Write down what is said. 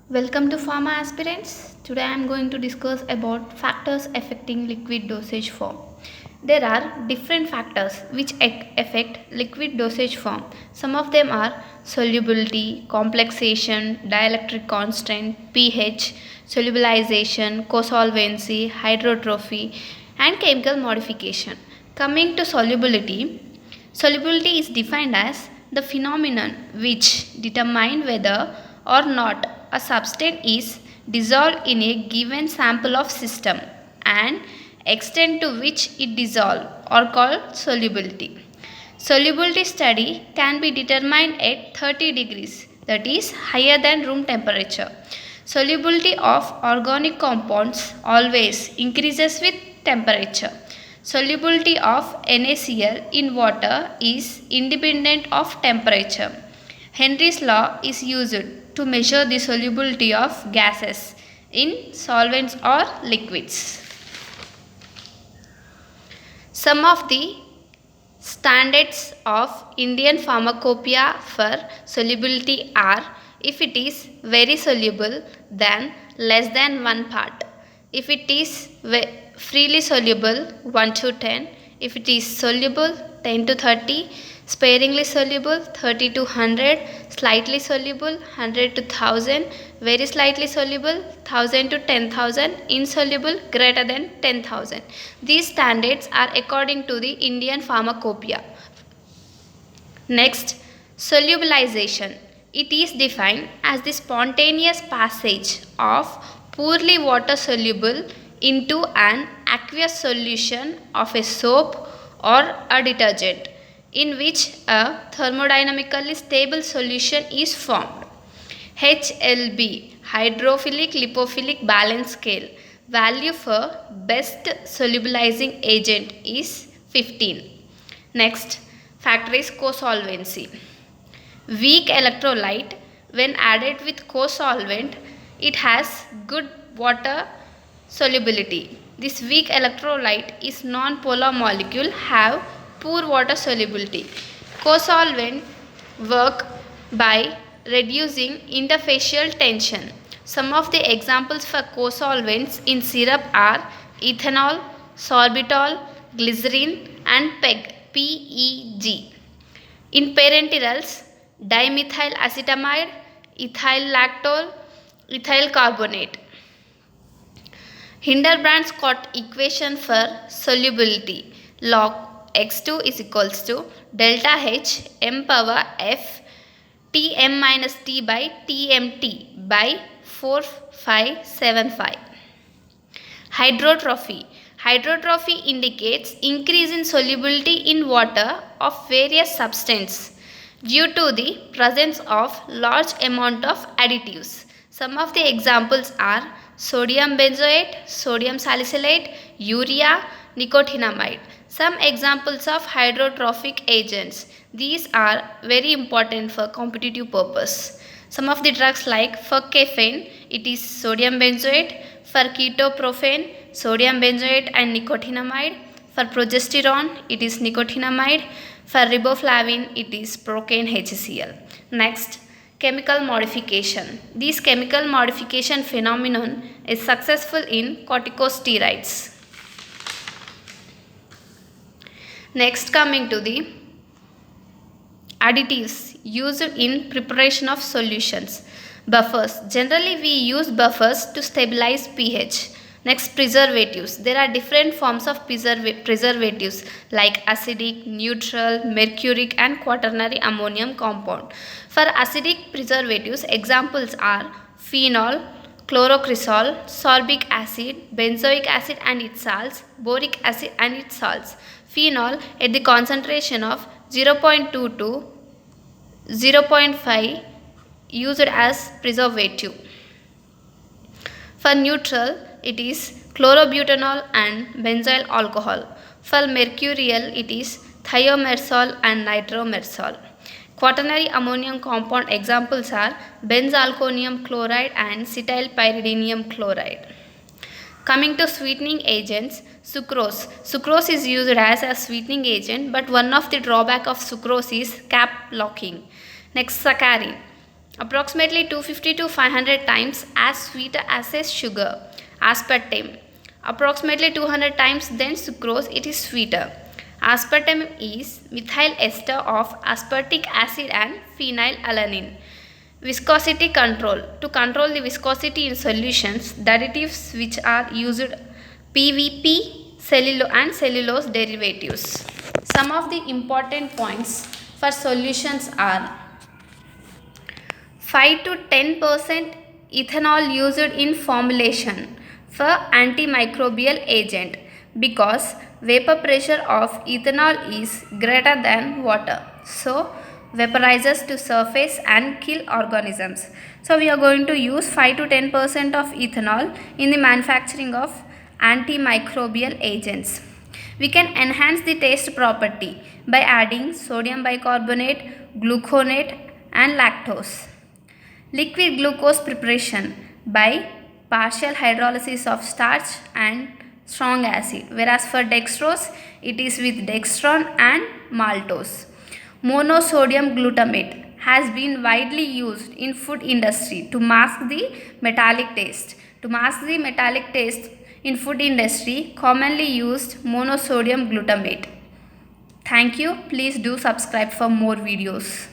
Welcome to Pharma Aspirants. Today I am going to discuss about factors affecting liquid dosage form. There are different factors which affect liquid dosage form. Some of them are solubility, complexation, dielectric constant, pH, solubilization, co-solvency, hydrotrophy, and chemical modification. Coming to solubility, solubility is defined as the phenomenon which determine whether or not a substance is dissolved in a given sample of system and extent to which it dissolves are called solubility. Solubility study can be determined at 30 degrees, that is higher than room temperature. Solubility of organic compounds always increases with temperature. Solubility of NaCl in water is independent of temperature. Henry's law is used to measure the solubility of gases in solvents or liquids. Some of the standards of Indian pharmacopoeia for solubility are: if it is very soluble, then less than 1 part. If it is freely soluble, 1 to 10. If it is soluble, 10 to 30. Sparingly soluble, 30 to 100. Slightly soluble, 100 to 1000. Very slightly soluble, 1000 to 10,000. Insoluble, greater than 10,000. These standards are according to the Indian pharmacopoeia. Next, solubilization. It is defined as the spontaneous passage of poorly water soluble into an aqueous solution of a soap or a detergent in which a thermodynamically stable solution is formed. HLB, hydrophilic lipophilic balance scale, value for best solubilizing agent is 15. Next factor is co-solvency. Weak electrolyte, when added with co-solvent, it has good water solubility. This weak electrolyte is non-polar molecule have poor water solubility. Co-solvent work by reducing interfacial tension. Some of the examples for co-solvents in syrup are ethanol, sorbitol, glycerin and PEG. In parenterals, dimethyl acetamide, ethyl lactol, ethyl carbonate. Hildebrand-Scott equation for solubility: log x2 is equals to delta H m power f Tm minus T by Tmt by 4575. Hydrotrophy. Hydrotrophy indicates increase in solubility in water of various substances due to the presence of large amount of additives. Some of the examples are sodium benzoate, sodium salicylate, urea, nicotinamide. Some examples of hydrotrophic agents. These are very important for competitive purpose. Some of the drugs like for caffeine, it is sodium benzoate. For ketoprofen, sodium benzoate and nicotinamide. For progesterone, it is nicotinamide. For riboflavin, it is procaine HCl. Next, chemical modification. This chemical modification phenomenon is successful in corticosteroids. Next, coming to the additives used in preparation of solutions. Buffers. Generally we use buffers to stabilize pH. Next, preservatives. There are different forms of preservatives like acidic, neutral, mercuric and quaternary ammonium compound. For acidic preservatives, examples are phenol, chlorocresol, sorbic acid, benzoic acid and its salts, boric acid and its salts. Phenol at the concentration of 0.2 to 0.5 used as preservative. For neutral, it is chlorobutanol and benzyl alcohol. For mercurial, it is thiomersol and nitromersol. Quaternary ammonium compound examples are benzalkonium chloride and cetylpyridinium chloride. Coming to sweetening agents, sucrose. Sucrose is used as a sweetening agent, but one of the drawback of sucrose is cap locking. Next, saccharin. approximately 250 to 500 times as sweet as a sugar. Aspartame, approximately 200 times than sucrose, it is sweeter. Aspartame is methyl ester of aspartic acid and phenylalanine. Viscosity control. To control the viscosity in solutions, the additives which are used PVP and cellulose derivatives. Some of the important points for solutions are 5 to 10% ethanol used in formulation for antimicrobial agent because vapor pressure of ethanol is greater than water. So, vaporizes to surface and kill organisms. So, we are going to use 5 to 10% of ethanol in the manufacturing of antimicrobial agents. We can enhance the taste property by adding sodium bicarbonate, gluconate and lactose. Liquid glucose preparation by partial hydrolysis of starch and strong acid, whereas for dextrose it is with dextron and maltose. Monosodium glutamate has been widely used in food industry to mask the metallic taste. To mask the metallic taste in food industry, commonly used monosodium glutamate. Thank you. Please do subscribe for more videos.